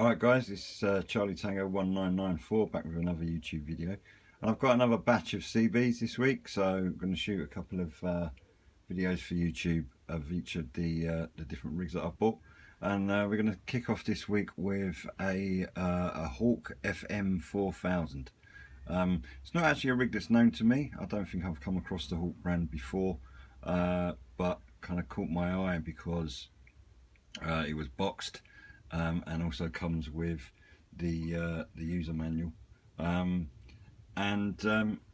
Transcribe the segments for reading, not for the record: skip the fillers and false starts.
Alright guys, it's Charlie Tango 1994 back with another YouTube video, and I've got another batch of CBs this week, so I'm going to shoot a couple of videos for YouTube of each of the different rigs that I've bought, and we're going to kick off this week with a Hawk FM-4000. It's not actually a rig that's known to me. I don't think I've come across the Hawk brand before, but kind of caught my eye because it was boxed. And also comes with the user manual, and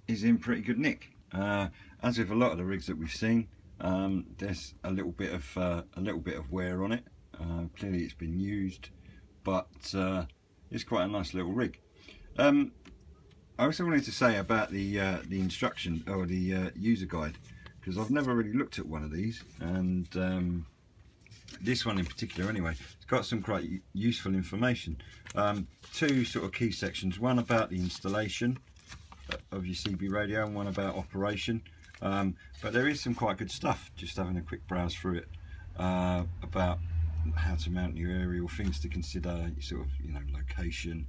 is in pretty good nick. As with a lot of the rigs that we've seen, there's a little bit of wear on it. Clearly it's been used, but it's quite a nice little rig. I also wanted to say about the instruction or the user guide, because I've never really looked at one of these, and this one in particular anyway, it's got some quite useful information. Two sort of key sections, one about the installation of your CB radio and one about operation, but there is some quite good stuff, just having a quick browse through it, about how to mount your aerial, things to consider, sort of, you know, location,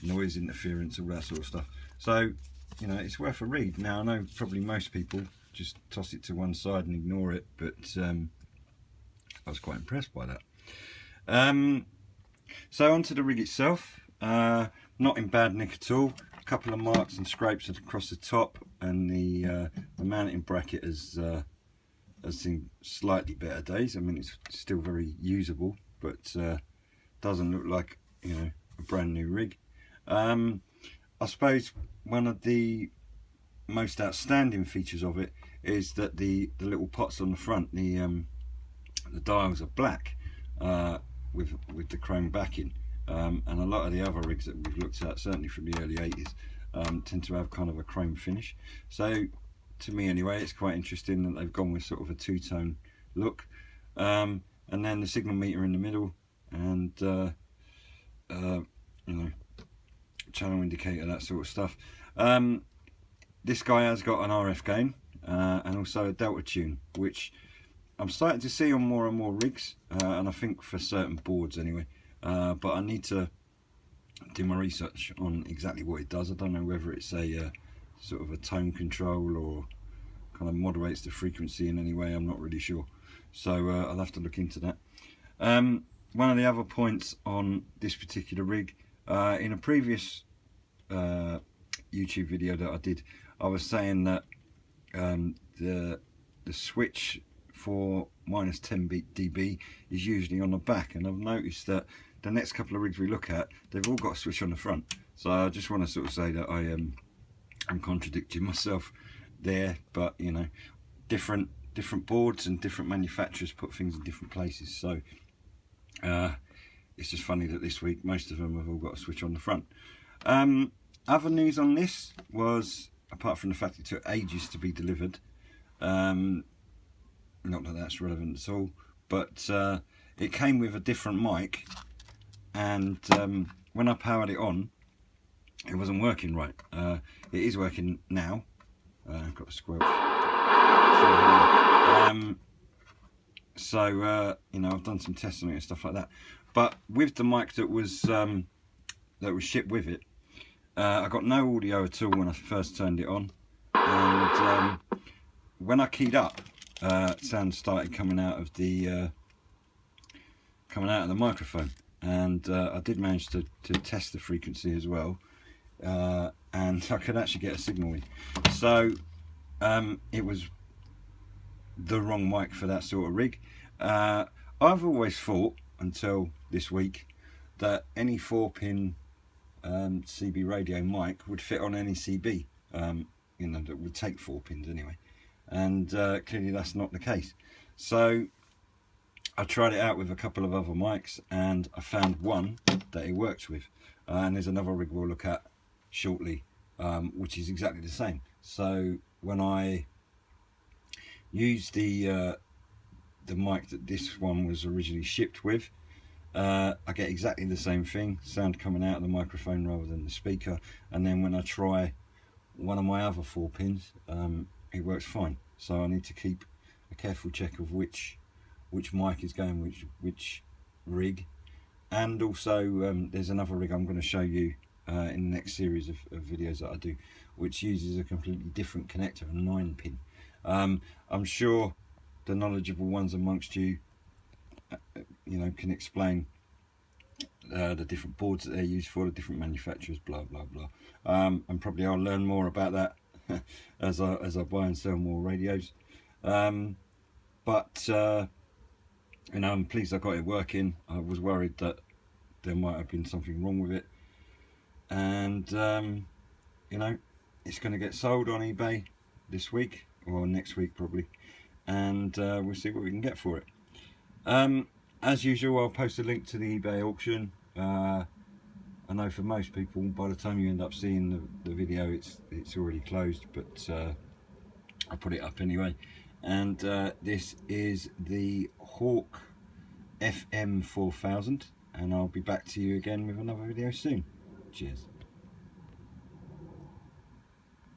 noise interference, all that sort of stuff. So, you know, it's worth a read. Now I know probably most people just toss it to one side and ignore it, but I was quite impressed by that. So onto the rig itself, not in bad nick at all. A couple of marks and scrapes across the top, and the mounting bracket has seen slightly better days. I mean, it's still very usable, but doesn't look like, you know, a brand new rig. I suppose one of the most outstanding features of it is that the little pots on the front, the dials are black with the chrome backing, and a lot of the other rigs that we've looked at, certainly from the early 80s, tend to have kind of a chrome finish. So to me anyway, it's quite interesting that they've gone with sort of a two-tone look, and then the signal meter in the middle, and you know, channel indicator, that sort of stuff. This guy has got an RF gain and also a delta tune, which I'm starting to see on more and more rigs, and I think for certain boards anyway, but I need to do my research on exactly what it does. I don't know whether it's a sort of a tone control or kind of moderates the frequency in any way. I'm not really sure, so I'll have to look into that. One of the other points on this particular rig, in a previous YouTube video that I did, I was saying that the switch for minus 10 dB is usually on the back, and I've noticed that the next couple of rigs we look at, they've all got a switch on the front. So I just want to sort of say that I'm contradicting myself there, but you know, different boards and different manufacturers put things in different places. So it's just funny that this week most of them have all got a switch on the front. Other news on this was, apart from the fact it took ages to be delivered, not that that's relevant at all, but it came with a different mic, and when I powered it on, it wasn't working right. It is working now. I've got a squirrel. So you know, I've done some tests on it and stuff like that. But with the mic that was shipped with it, I got no audio at all when I first turned it on, and when I keyed up, sound started coming out of the microphone, and I did manage to test the frequency as well, and I could actually get a signal in. So it was the wrong mic for that sort of rig. I've always thought until this week that any 4-pin CB radio mic would fit on any CB, you know, that would take 4 pins anyway, and clearly that's not the case. So I tried it out with a couple of other mics, and I found one that it works with, and there's another rig we'll look at shortly, which is exactly the same. So when I used the mic that this one was originally shipped with, I get exactly the same thing, sound coming out of the microphone rather than the speaker, and then when I try one of my other 4 pins, it works fine. So I need to keep a careful check of which mic is going which rig, And also there's another rig I'm going to show you in the next series of videos that I do, which uses a completely different connector, a 9-pin. I'm sure the knowledgeable ones amongst you, can explain the different boards that they're used for, the different manufacturers, blah blah blah. And probably I'll learn more about that as I buy and sell more radios. But I'm pleased I got it working. I was worried that there might have been something wrong with it, and it's going to get sold on eBay this week or next week probably, and we'll see what we can get for it. As usual, I'll post a link to the eBay auction. I know for most people, by the time you end up seeing the video, it's already closed, but I'll put it up anyway. And this is the Hawk FM-4000, and I'll be back to you again with another video soon. Cheers.